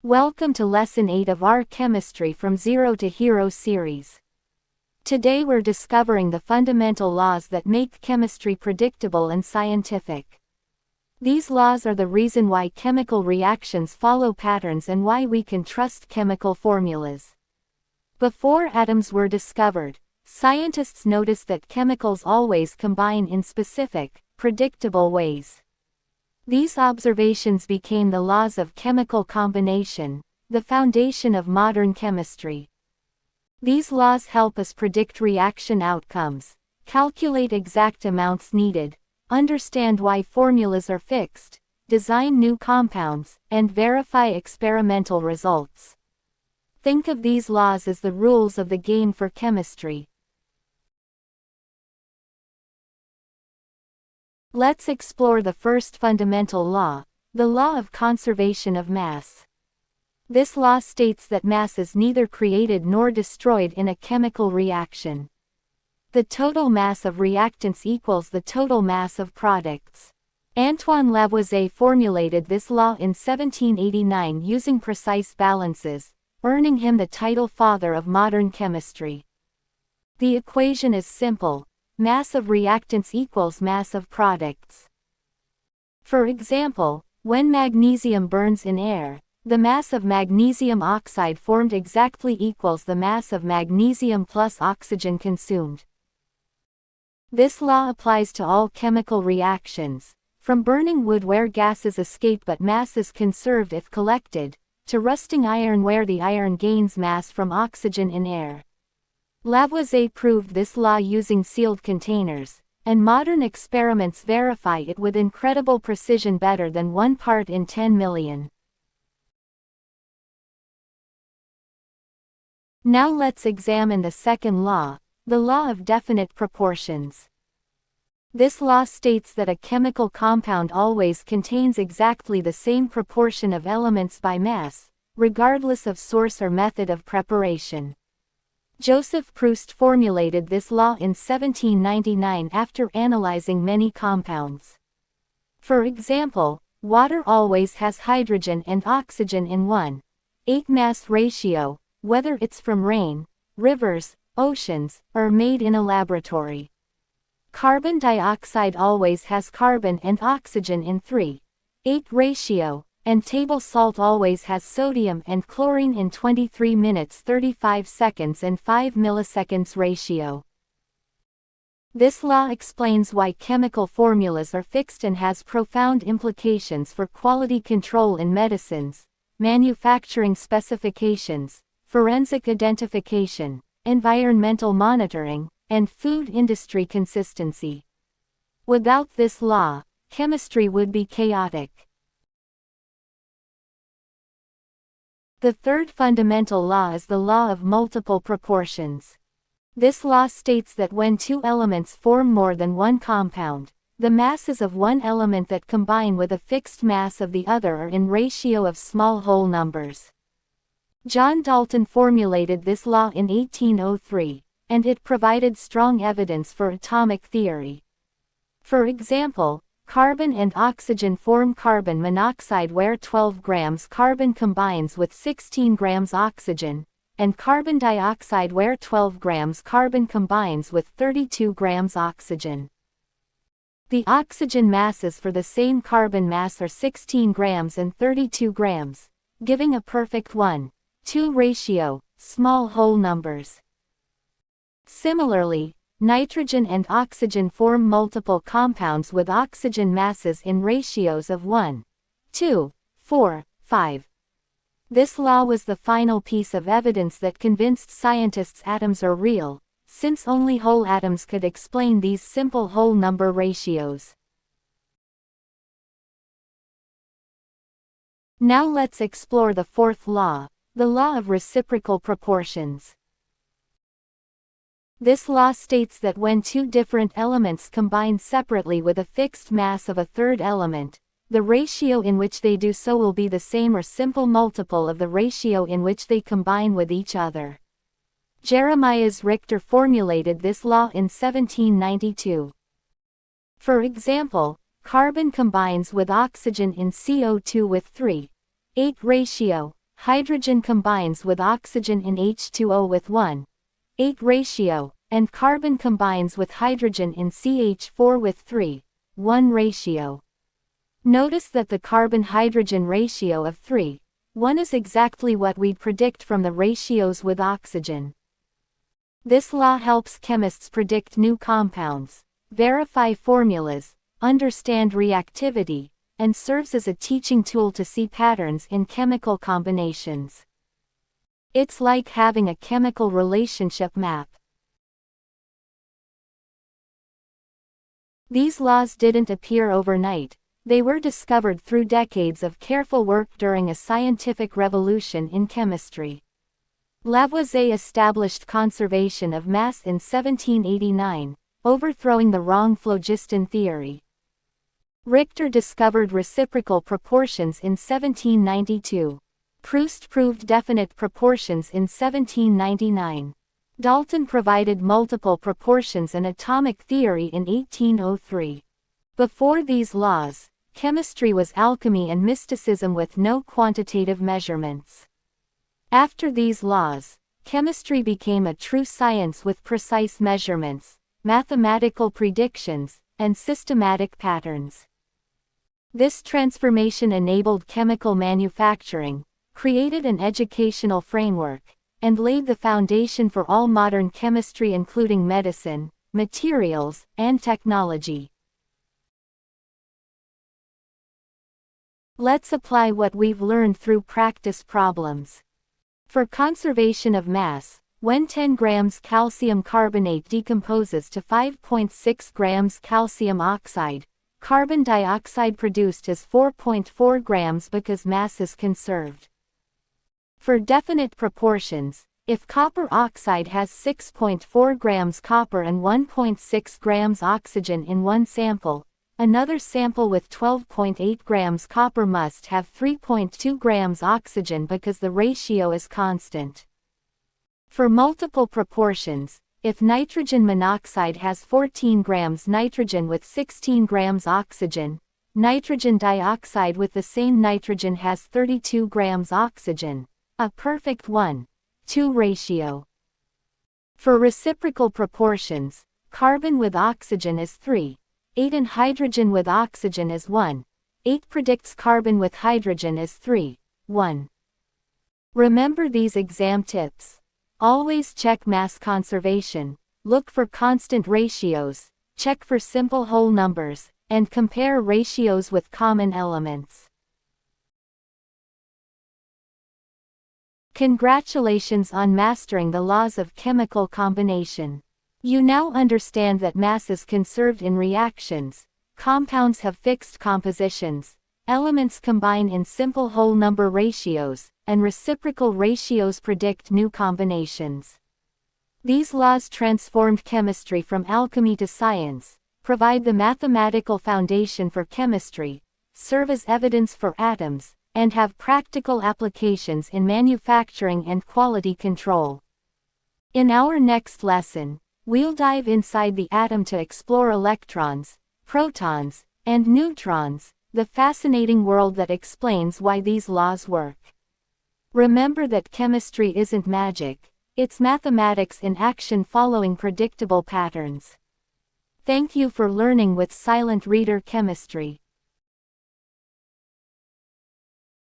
Welcome to Lesson 8 of our Chemistry from Zero to Hero series. Today we're discovering the fundamental laws that make chemistry predictable and scientific. These laws are the reason why chemical reactions follow patterns and why we can trust chemical formulas. Before atoms were discovered, scientists noticed that chemicals always combine in specific, predictable ways. These observations became the laws of chemical combination, the foundation of modern chemistry. These laws help us predict reaction outcomes, calculate exact amounts needed, understand why formulas are fixed, design new compounds, and verify experimental results. Think of these laws as the rules of the game for chemistry. Let's explore the first fundamental law, the law of conservation of mass. This law states that mass is neither created nor destroyed in a chemical reaction. The total mass of reactants equals the total mass of products. Antoine Lavoisier formulated this law in 1789 using precise balances, earning him the title father of modern chemistry. The equation is simple. Mass of reactants equals mass of products. For example, when magnesium burns in air, the mass of magnesium oxide formed exactly equals the mass of magnesium plus oxygen consumed. This law applies to all chemical reactions, from burning wood where gases escape but mass is conserved if collected, to rusting iron where the iron gains mass from oxygen in air. Lavoisier proved this law using sealed containers, and modern experiments verify it with incredible precision, better than 1 part in 10 million. Now let's examine the second law, the law of definite proportions. This law states that a chemical compound always contains exactly the same proportion of elements by mass, regardless of source or method of preparation. Joseph Proust formulated this law in 1799 after analyzing many compounds. For example, water always has hydrogen and oxygen in 1:8 mass ratio, whether it's from rain, rivers, oceans, or made in a laboratory. Carbon dioxide always has carbon and oxygen in 3:8 ratio, and table salt always has sodium and chlorine in 23 minutes 35 seconds and 5 milliseconds ratio. This law explains why chemical formulas are fixed and has profound implications for quality control in medicines, manufacturing specifications, forensic identification, environmental monitoring, and food industry consistency. Without this law, chemistry would be chaotic. The third fundamental law is the law of multiple proportions. This law states that when two elements form more than one compound, the masses of one element that combine with a fixed mass of the other are in ratio of small whole numbers. John Dalton formulated this law in 1803, and it provided strong evidence for atomic theory. For example, carbon and oxygen form carbon monoxide where 12 grams carbon combines with 16 grams oxygen, and carbon dioxide where 12 grams carbon combines with 32 grams oxygen. The oxygen masses for the same carbon mass are 16 grams and 32 grams, giving a perfect 1:2 ratio, small whole numbers. Similarly, nitrogen and oxygen form multiple compounds with oxygen masses in ratios of 1, 2, 4, 5. This law was the final piece of evidence that convinced scientists atoms are real, since only whole atoms could explain these simple whole number ratios. Now let's explore the fourth law, the law of reciprocal proportions. This law states that when two different elements combine separately with a fixed mass of a third element, the ratio in which they do so will be the same or simple multiple of the ratio in which they combine with each other. Jeremiah's Richter formulated this law in 1792. For example, carbon combines with oxygen in CO2 with 3:8 ratio, hydrogen combines with oxygen in H2O with 1:8 ratio, and carbon combines with hydrogen in CH4 with 3:1 ratio. Notice that the carbon-hydrogen ratio of 3:1 is exactly what we'd predict from the ratios with oxygen. This law helps chemists predict new compounds, verify formulas, understand reactivity, and serves as a teaching tool to see patterns in chemical combinations. It's like having a chemical relationship map. These laws didn't appear overnight. They were discovered through decades of careful work during a scientific revolution in chemistry. Lavoisier established conservation of mass in 1789, overthrowing the wrong phlogiston theory. Richter discovered reciprocal proportions in 1792. Proust proved definite proportions in 1799. Dalton provided multiple proportions and atomic theory in 1803. Before these laws, chemistry was alchemy and mysticism with no quantitative measurements. After these laws, chemistry became a true science with precise measurements, mathematical predictions, and systematic patterns. This transformation enabled chemical manufacturing, created an educational framework, and laid the foundation for all modern chemistry including medicine, materials, and technology. Let's apply what we've learned through practice problems. For conservation of mass, when 10 grams calcium carbonate decomposes to 5.6 grams calcium oxide, carbon dioxide produced is 4.4 grams because mass is conserved. For definite proportions, if copper oxide has 6.4 grams copper and 1.6 grams oxygen in one sample, another sample with 12.8 grams copper must have 3.2 grams oxygen because the ratio is constant. For multiple proportions, if nitrogen monoxide has 14 grams nitrogen with 16 grams oxygen, nitrogen dioxide with the same nitrogen has 32 grams oxygen, a perfect 1:2 ratio. For reciprocal proportions, carbon with oxygen is 3:8 and hydrogen with oxygen is 1:8 predicts carbon with hydrogen is 3:1. Remember these exam tips. Always check mass conservation, look for constant ratios, check for simple whole numbers, and compare ratios with common elements. Congratulations on mastering the laws of chemical combination. You now understand that mass is conserved in reactions, compounds have fixed compositions, elements combine in simple whole number ratios, and reciprocal ratios predict new combinations. These laws transformed chemistry from alchemy to science, provide the mathematical foundation for chemistry, serve as evidence for atoms, and have practical applications in manufacturing and quality control. In our next lesson, we'll dive inside the atom to explore electrons, protons, and neutrons, the fascinating world that explains why these laws work. Remember that chemistry isn't magic, it's mathematics in action following predictable patterns. Thank you for learning with Silent Reader Chemistry.